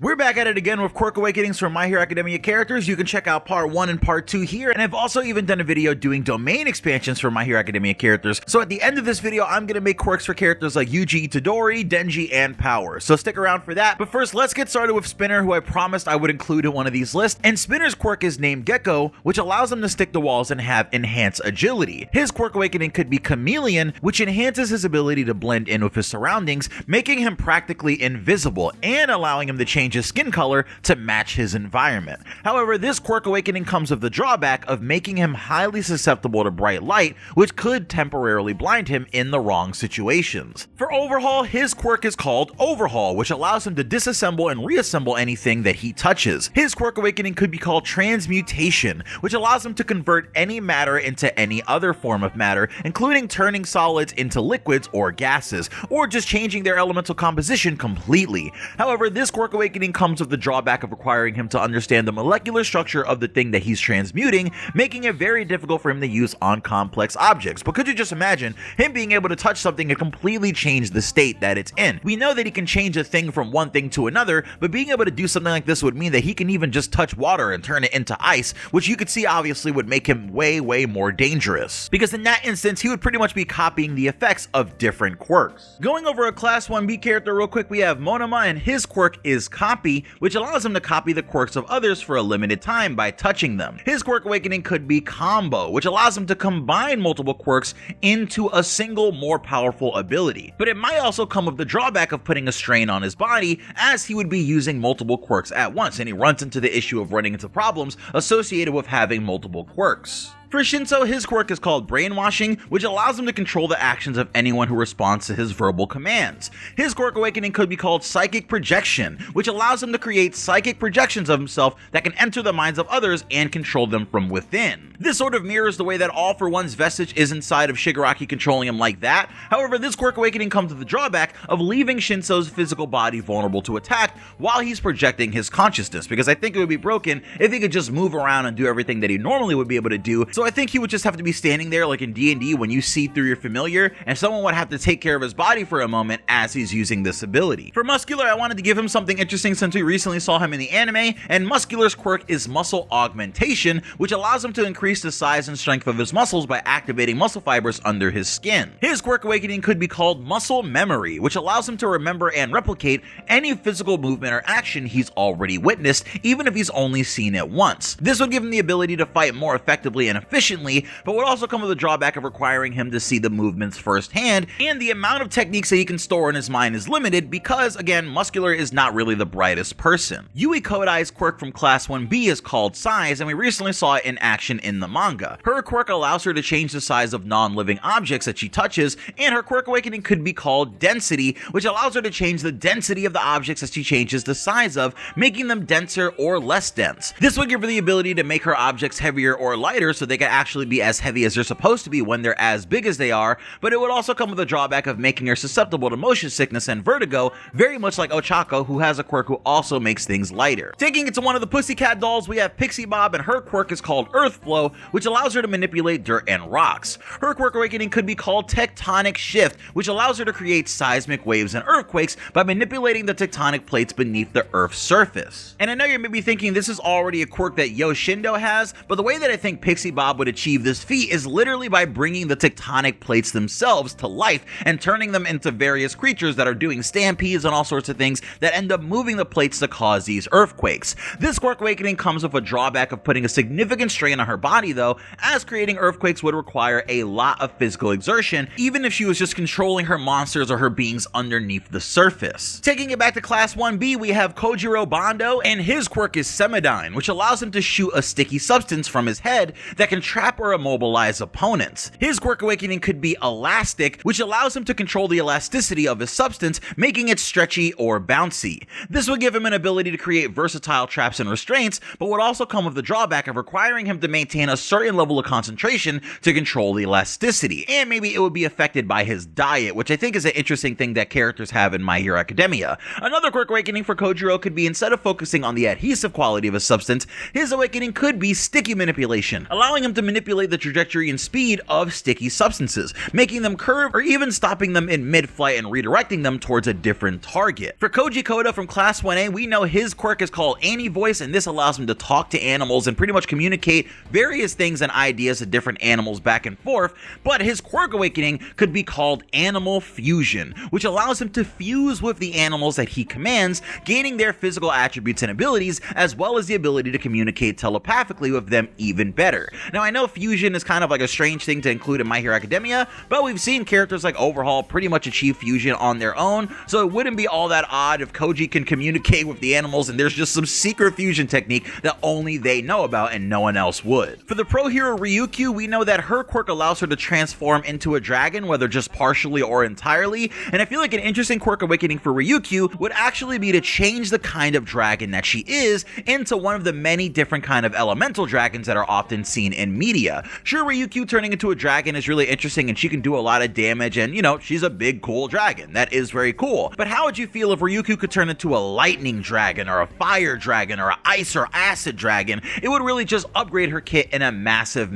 We're back at it again with Quirk Awakenings from My Hero Academia characters. You can check out part 1 and part 2 here, and I've also even done a video doing domain expansions for My Hero Academia characters. So at the end of this video, I'm going to make quirks for characters like Yuji, Itadori, Denji, and Power. So stick around for that. But first, let's get started with Spinner, who I promised I would include in one of these lists. And Spinner's quirk is named Gecko, which allows him to stick to walls and have enhanced agility. His Quirk Awakening could be Chameleon, which enhances his ability to blend in with his surroundings, making him practically invisible and allowing him to change his skin color to match his environment. However, this Quirk Awakening comes with the drawback of making him highly susceptible to bright light, which could temporarily blind him in the wrong situations. For Overhaul, his quirk is called Overhaul, which allows him to disassemble and reassemble anything that he touches. His Quirk Awakening could be called Transmutation, which allows him to convert any matter into any other form of matter, including turning solids into liquids or gases, or just changing their elemental composition completely. However, this Quirk Awakening comes with the drawback of requiring him to understand the molecular structure of the thing that he's transmuting, making it very difficult for him to use on complex objects. But could you just imagine him being able to touch something and completely change the state that it's in? We know that he can change a thing from one thing to another, but being able to do something like this would mean that he can even just touch water and turn it into ice, which you could see obviously would make him way more dangerous. Because in that instance, he would pretty much be copying the effects of different quirks. Going over a Class 1B character real quick, we have Monoma, and his quirk is Copy, which allows him to copy the quirks of others for a limited time by touching them. His Quirk Awakening could be Combo, which allows him to combine multiple quirks into a single, more powerful ability. But it might also come with the drawback of putting a strain on his body, as he would be using multiple quirks at once, and he runs into the issue of running into problems associated with having multiple quirks. For Shinso, his quirk is called Brainwashing, which allows him to control the actions of anyone who responds to his verbal commands. His Quirk Awakening could be called Psychic Projection, which allows him to create psychic projections of himself that can enter the minds of others and control them from within. This sort of mirrors the way that All For One's vestige is inside of Shigaraki, controlling him like that. However, this Quirk Awakening comes with the drawback of leaving Shinso's physical body vulnerable to attack while he's projecting his consciousness, because I think it would be broken if he could just move around and do everything that he normally would be able to do. So I think he would just have to be standing there like in D&D when you see through your familiar, and someone would have to take care of his body for a moment as he's using this ability. For Muscular, I wanted to give him something interesting since we recently saw him in the anime, and Muscular's quirk is Muscle Augmentation, which allows him to increase the size and strength of his muscles by activating muscle fibers under his skin. His Quirk Awakening could be called Muscle Memory, which allows him to remember and replicate any physical movement or action he's already witnessed, even if he's only seen it once. This would give him the ability to fight more effectively and efficiently, but would also come with the drawback of requiring him to see the movements firsthand, and the amount of techniques that he can store in his mind is limited because, again, Muscular is not really the brightest person. Yui Kodai's quirk from Class 1B is called Size, and we recently saw it in action in the manga. Her quirk allows her to change the size of non-living objects that she touches, and her Quirk Awakening could be called Density, which allows her to change the density of the objects that she changes the size of, making them denser or less dense. This would give her the ability to make her objects heavier or lighter so they can actually be as heavy as they're supposed to be when they're as big as they are, but it would also come with the drawback of making her susceptible to motion sickness and vertigo, very much like Ochako, who has a quirk who also makes things lighter. Taking it to one of the Pussycat dolls, we have Pixie Bob, and her quirk is called Earth Flow, which allows her to manipulate dirt and rocks. Her Quirk Awakening could be called Tectonic Shift, which allows her to create seismic waves and earthquakes by manipulating the tectonic plates beneath the Earth's surface. And I know you may be thinking this is already a quirk that Yoshindo has, but the way that I think Pixie Bob would achieve this feat is literally by bringing the tectonic plates themselves to life and turning them into various creatures that are doing stampedes and all sorts of things that end up moving the plates to cause these earthquakes. This Quirk Awakening comes with a drawback of putting a significant strain on her body though, as creating earthquakes would require a lot of physical exertion, even if she was just controlling her monsters or her beings underneath the surface. Taking it back to Class 1B, we have Kojiro Bando, and his quirk is Semidyne, which allows him to shoot a sticky substance from his head that can trap or immobilize opponents. His Quirk Awakening could be Elastic, which allows him to control the elasticity of his substance, making it stretchy or bouncy. This would give him an ability to create versatile traps and restraints, but would also come with the drawback of requiring him to maintain a certain level of concentration to control the elasticity, and maybe it would be affected by his diet, which I think is an interesting thing that characters have in My Hero Academia. Another Quirk Awakening for Kojiro could be, instead of focusing on the adhesive quality of a substance, his awakening could be Sticky Manipulation, allowing him him to manipulate the trajectory and speed of sticky substances, making them curve or even stopping them in mid-flight and redirecting them towards a different target. For Koji Koda from Class 1A, we know his quirk is called Ani-Voice, and this allows him to talk to animals and pretty much communicate various things and ideas to different animals back and forth, but his quirk awakening could be called Animal Fusion, which allows him to fuse with the animals that he commands, gaining their physical attributes and abilities, as well as the ability to communicate telepathically with them even better. Now, I know fusion is kind of like a strange thing to include in My Hero Academia, but we've seen characters like Overhaul pretty much achieve fusion on their own, so it wouldn't be all that odd if Koji can communicate with the animals and there's just some secret fusion technique that only they know about and no one else would. For the pro hero Ryukyu, we know that her quirk allows her to transform into a dragon, whether just partially or entirely, and I feel like an interesting quirk awakening for Ryukyu would actually be to change the kind of dragon that she is into one of the many different kind of elemental dragons that are often seen in media. Sure, Ryukyu turning into a dragon is really interesting and she can do a lot of damage, and you know, she's a big cool dragon. That is very cool. But how would you feel if Ryukyu could turn into a lightning dragon or a fire dragon or an ice or acid dragon? It would really just upgrade her kit in a massive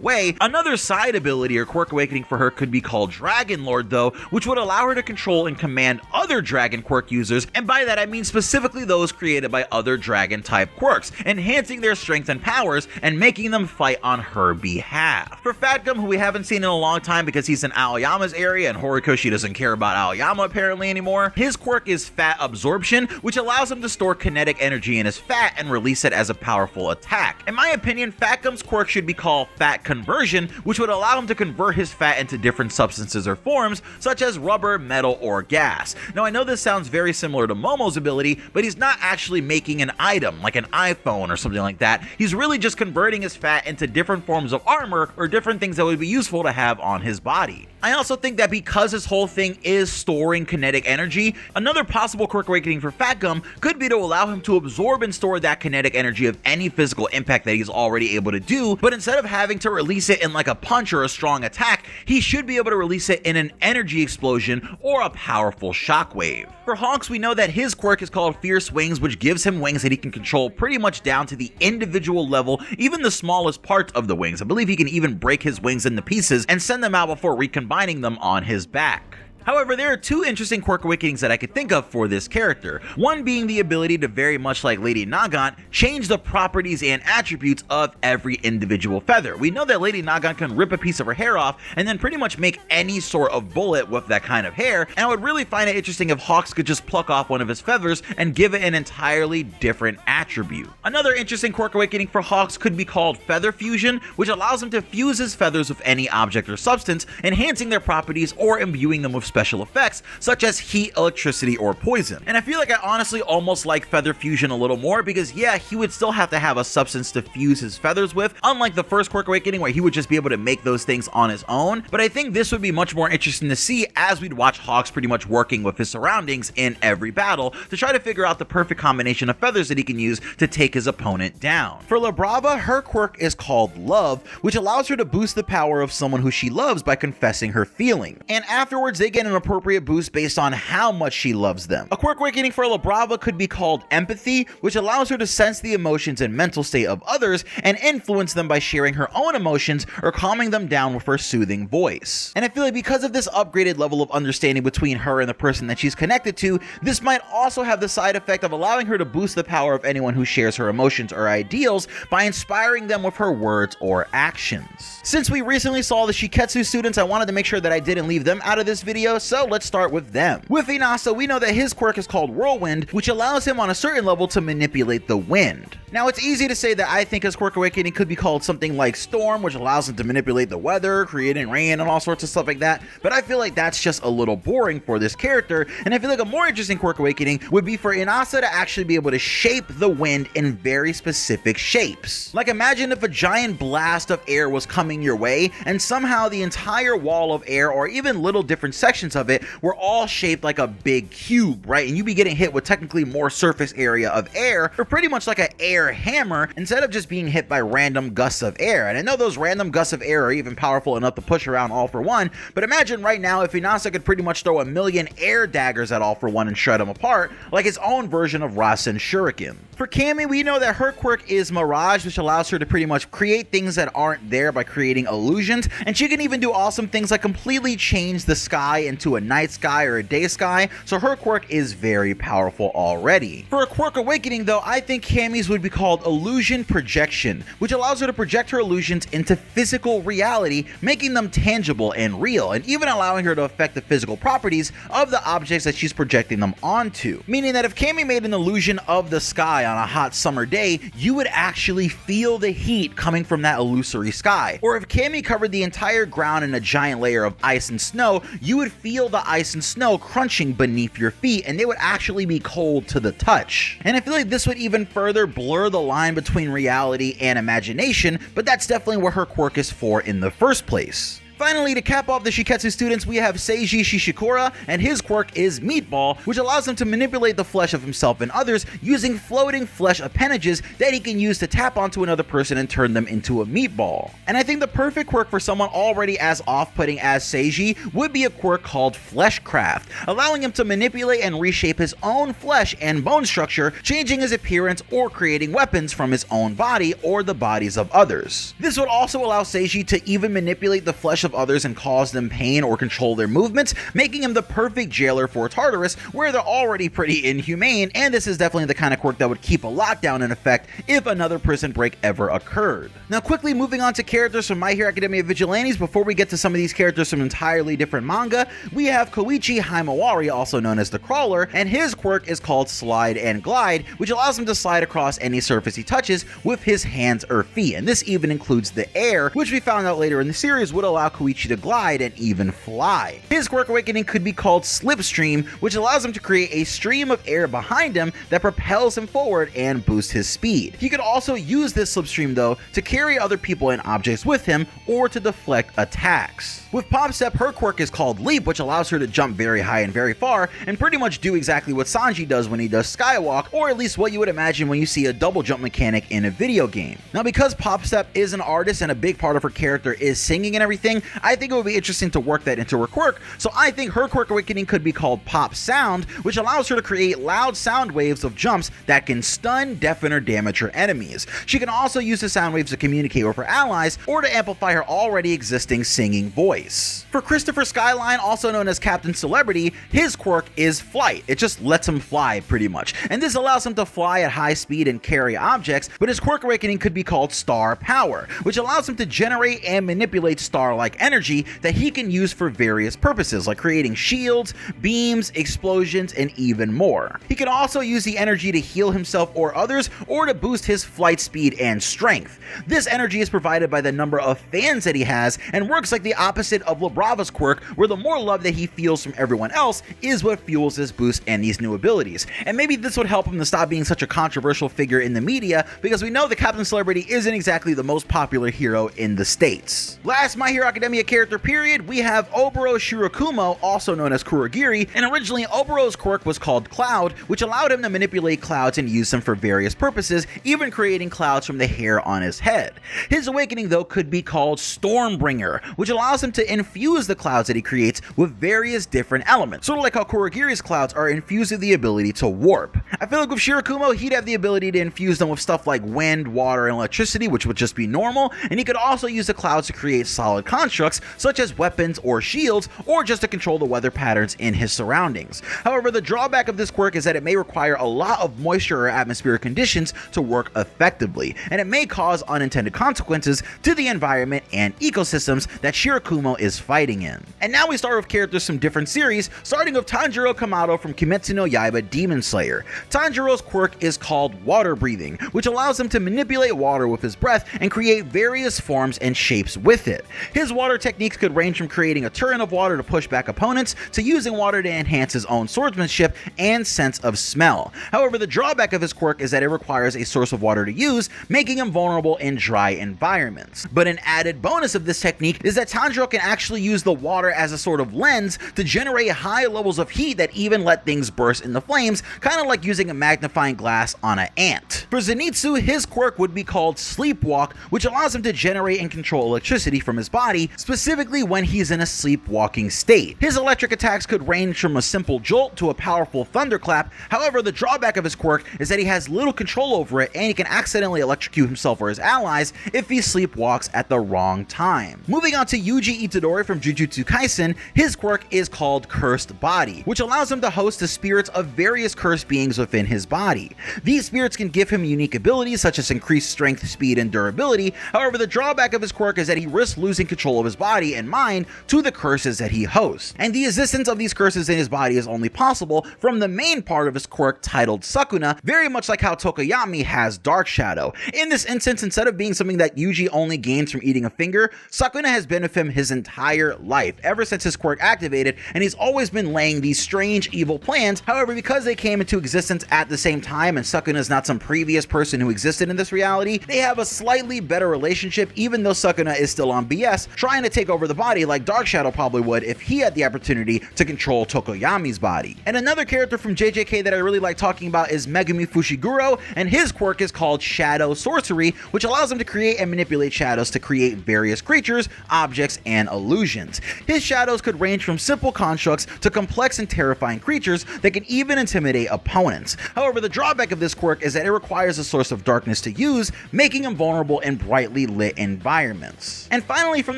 way. Another side ability or quirk awakening for her could be called Dragon Lord though, which would allow her to control and command other dragon quirk users, and by that I mean specifically those created by other dragon type quirks, enhancing their strength and powers and making them fight on her behalf. For Fatgum, who we haven't seen in a long time because he's in Aoyama's area and Horikoshi doesn't care about Aoyama apparently anymore, his quirk is Fat Absorption, which allows him to store kinetic energy in his fat and release it as a powerful attack. In my opinion, Fatgum's quirk should be called Fat Conversion, which would allow him to convert his fat into different substances or forms, such as rubber, metal, or gas. Now, I know this sounds very similar to Momo's ability, but he's not actually making an item, like an iPhone or something like that. He's really just converting his fat into different forms of armor or different things that would be useful to have on his body. I also think that because his whole thing is storing kinetic energy, another possible quirk awakening for Fatgum could be to allow him to absorb and store that kinetic energy of any physical impact that he's already able to do, but instead of having to release it in like a punch or a strong attack, he should be able to release it in an energy explosion or a powerful shockwave. For Hawks, we know that his quirk is called Fierce Wings, which gives him wings that he can control pretty much down to the individual level, even the smallest parts of the wings. I believe he can even break his wings into pieces and send them out before recombining them on his back. However, there are two interesting quirk awakenings that I could think of for this character. One being the ability to, very much like Lady Nagant, change the properties and attributes of every individual feather. We know that Lady Nagant can rip a piece of her hair off and then pretty much make any sort of bullet with that kind of hair, and I would really find it interesting if Hawks could just pluck off one of his feathers and give it an entirely different attribute. Another interesting quirk awakening for Hawks could be called Feather Fusion, which allows him to fuse his feathers with any object or substance, enhancing their properties or imbuing them with special effects such as heat, electricity, or poison. And I feel like I honestly almost like Feather Fusion a little more because yeah, he would still have to have a substance to fuse his feathers with, unlike the first quirk awakening where he would just be able to make those things on his own. But I think this would be much more interesting to see as we'd watch Hawks pretty much working with his surroundings in every battle to try to figure out the perfect combination of feathers that he can use to take his opponent down. For La Brava, her quirk is called Love, which allows her to boost the power of someone who she loves by confessing her feeling, and afterwards they get an appropriate boost based on how much she loves them. A quirk awakening for La Brava could be called Empathy, which allows her to sense the emotions and mental state of others and influence them by sharing her own emotions or calming them down with her soothing voice. And I feel like because of this upgraded level of understanding between her and the person that she's connected to, this might also have the side effect of allowing her to boost the power of anyone who shares her emotions or ideals by inspiring them with her words or actions. Since we recently saw the Shiketsu students, I wanted to make sure that I didn't leave them out of this video, so let's start with them. With Inasa, we know that his quirk is called Whirlwind, which allows him on a certain level to manipulate the wind. Now, it's easy to say that I think his quirk awakening could be called something like Storm, which allows him to manipulate the weather, creating rain and all sorts of stuff like that, but I feel like that's just a little boring for this character, and I feel like a more interesting quirk awakening would be for Inasa to actually be able to shape the wind in very specific shapes. Like, imagine if a giant blast of air was coming your way, and somehow the entire wall of air, or even little different sections of it, were all shaped like a big cube, right? And you'd be getting hit with technically more surface area of air, or pretty much like an air hammer, instead of just being hit by random gusts of air. And I know those random gusts of air are even powerful enough to push around All For One, but imagine right now if Inasa could pretty much throw a million air daggers at All For One and shred them apart, like his own version of Rasen Shuriken. For Cammy, we know that her quirk is Mirage, which allows her to pretty much create things that aren't there by creating illusions, and she can even do awesome things like completely change the sky into a night sky or a day sky, so her quirk is very powerful already. For a quirk awakening though, I think Cammy's would be called Illusion Projection, which allows her to project her illusions into physical reality, making them tangible and real, and even allowing her to affect the physical properties of the objects that she's projecting them onto. Meaning that if Cammy made an illusion of the sky on a hot summer day, you would actually feel the heat coming from that illusory sky. Or if Cammy covered the entire ground in a giant layer of ice and snow, you would feel the ice and snow crunching beneath your feet, and they would actually be cold to the touch. And I feel like this would even further blur the line between reality and imagination, but that's definitely what her quirk is for in the first place. Finally, to cap off the Shiketsu students, we have Seiji Shishikura, and his quirk is Meatball, which allows him to manipulate the flesh of himself and others using floating flesh appendages that he can use to tap onto another person and turn them into a meatball. And I think the perfect quirk for someone already as off-putting as Seiji would be a quirk called Fleshcraft, allowing him to manipulate and reshape his own flesh and bone structure, changing his appearance or creating weapons from his own body or the bodies of others. This would also allow Seiji to even manipulate the flesh of others and cause them pain or control their movements, making him the perfect jailer for Tartarus, where they're already pretty inhumane, and this is definitely the kind of quirk that would keep a lockdown in effect if another prison break ever occurred. Now quickly moving on to characters from My Hero Academia Vigilantes, before we get to some of these characters from entirely different manga, we have Koichi Himawari, also known as the Crawler, and his quirk is called Slide and Glide, which allows him to slide across any surface he touches with his hands or feet, and this even includes the air, which we found out later in the series would allow Koichi to glide and even fly. His quirk awakening could be called Slipstream, which allows him to create a stream of air behind him that propels him forward and boosts his speed. He could also use this slipstream though to carry other people and objects with him or to deflect attacks. With Pop Step, her quirk is called Leap, which allows her to jump very high and very far and pretty much do exactly what Sanji does when he does Skywalk, or at least what you would imagine when you see a double jump mechanic in a video game. Now because Pop Step is an artist and a big part of her character is singing and everything, I think it would be interesting to work that into her quirk, so I think her quirk awakening could be called Pop Sound, which allows her to create loud sound waves of jumps that can stun, deafen, or damage her enemies. She can also use the sound waves to communicate with her allies or to amplify her already existing singing voice. For Christopher Skyline, also known as Captain Celebrity, his quirk is Flight. It just lets him fly pretty much, and this allows him to fly at high speed and carry objects, but his quirk awakening could be called Star Power, which allows him to generate and manipulate star-like energy that he can use for various purposes, like creating shields, beams, explosions, and even more. He can also use the energy to heal himself or others, or to boost his flight speed and strength. This energy is provided by the number of fans that he has, and works like the opposite of LaBrava's quirk, where the more love that he feels from everyone else is what fuels his boost and these new abilities. And maybe this would help him to stop being such a controversial figure in the media, because we know the Captain Celebrity isn't exactly the most popular hero in the States. Last My Hero Academia character period, we have Oboro Shirakumo, also known as Kurogiri, and originally Oboro's quirk was called Cloud, which allowed him to manipulate clouds and use them for various purposes, even creating clouds from the hair on his head. His awakening though could be called Stormbringer, which allows him to infuse the clouds that he creates with various different elements, sort of like how Kurogiri's clouds are infused with the ability to warp. I feel like with Shirakumo, he'd have the ability to infuse them with stuff like wind, water, and electricity, which would just be normal, and he could also use the clouds to create solid constructs such as weapons or shields, or just to control the weather patterns in his surroundings. However, the drawback of this quirk is that it may require a lot of moisture or atmospheric conditions to work effectively, and it may cause unintended consequences to the environment and ecosystems that Shirakumo is fighting in. And now we start with characters from different series, starting with Tanjiro Kamado from Kimetsu no Yaiba Demon Slayer. Tanjiro's quirk is called Water Breathing, which allows him to manipulate water with his breath and create various forms and shapes with it. His water techniques could range from creating a torrent of water to push back opponents, to using water to enhance his own swordsmanship and sense of smell. However, the drawback of his quirk is that it requires a source of water to use, making him vulnerable in dry environments. But an added bonus of this technique is that Tanjiro can actually use the water as a sort of lens to generate high levels of heat that even let things burst into flames, kind of like using a magnifying glass on an ant. For Zenitsu, his quirk would be called Sleepwalk, which allows him to generate and control electricity from his body, body, specifically when he's in a sleepwalking state. His electric attacks could range from a simple jolt to a powerful thunderclap. However, the drawback of his quirk is that he has little control over it, and he can accidentally electrocute himself or his allies if he sleepwalks at the wrong time. Moving on to Yuji Itadori from Jujutsu Kaisen, his quirk is called Cursed Body, which allows him to host the spirits of various cursed beings within his body. These spirits can give him unique abilities such as increased strength, speed, and durability. However, the drawback of his quirk is that he risks losing control of his body and mind to the curses that he hosts. And the existence of these curses in his body is only possible from the main part of his quirk titled Sukuna, very much like how Tokoyami has Dark Shadow. In this instance, instead of being something that Yuji only gains from eating a finger, Sukuna has been with him his entire life, ever since his quirk activated, and he's always been laying these strange evil plans. However, because they came into existence at the same time and Sukuna is not some previous person who existed in this reality, they have a slightly better relationship, even though Sukuna is still on BS, trying to take over the body like Dark Shadow probably would if he had the opportunity to control Tokoyami's body. And another character from JJK that I really like talking about is Megumi Fushiguro, and his quirk is called Shadow Sorcery, which allows him to create and manipulate shadows to create various creatures, objects, and illusions. His shadows could range from simple constructs to complex and terrifying creatures that can even intimidate opponents. However, the drawback of this quirk is that it requires a source of darkness to use, making him vulnerable in brightly lit environments. And finally, from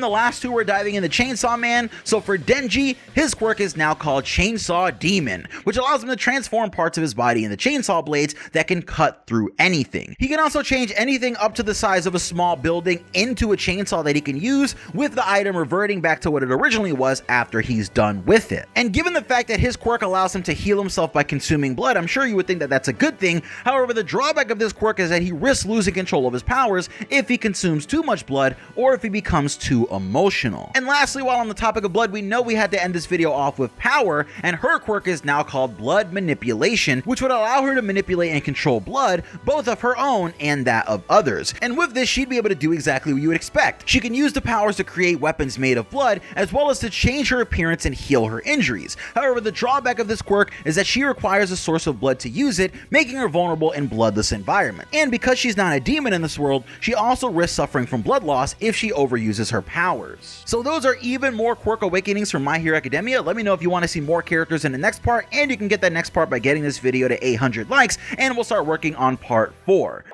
the last two, we're diving into Chainsawman. So for Denji, his quirk is now called Chainsaw Demon, which allows him to transform parts of his body into chainsaw blades that can cut through anything. He can also change anything up to the size of a small building into a chainsaw that he can use, with the item reverting back to what it originally was after he's done with it. And given the fact that his quirk allows him to heal himself by consuming blood, I'm sure you would think that that's a good thing. However, the drawback of this quirk is that he risks losing control of his powers if he consumes too much blood or if he becomes too emotional. And lastly, while on the topic of blood, we know we had to end this video off with Power, and her quirk is now called Blood Manipulation, which would allow her to manipulate and control blood, both of her own and that of others. And with this, she'd be able to do exactly what you would expect. She can use the powers to create weapons made of blood, as well as to change her appearance and heal her injuries. However, the drawback of this quirk is that she requires a source of blood to use it, making her vulnerable in bloodless environments. And because she's not a demon in this world, she also risks suffering from blood loss if she overuses her powers. So those are even more quirk awakenings from My Hero Academia. Let me know if you want to see more characters in the next part, and you can get that next part by getting this video to 800 likes, and we'll start working on part 4.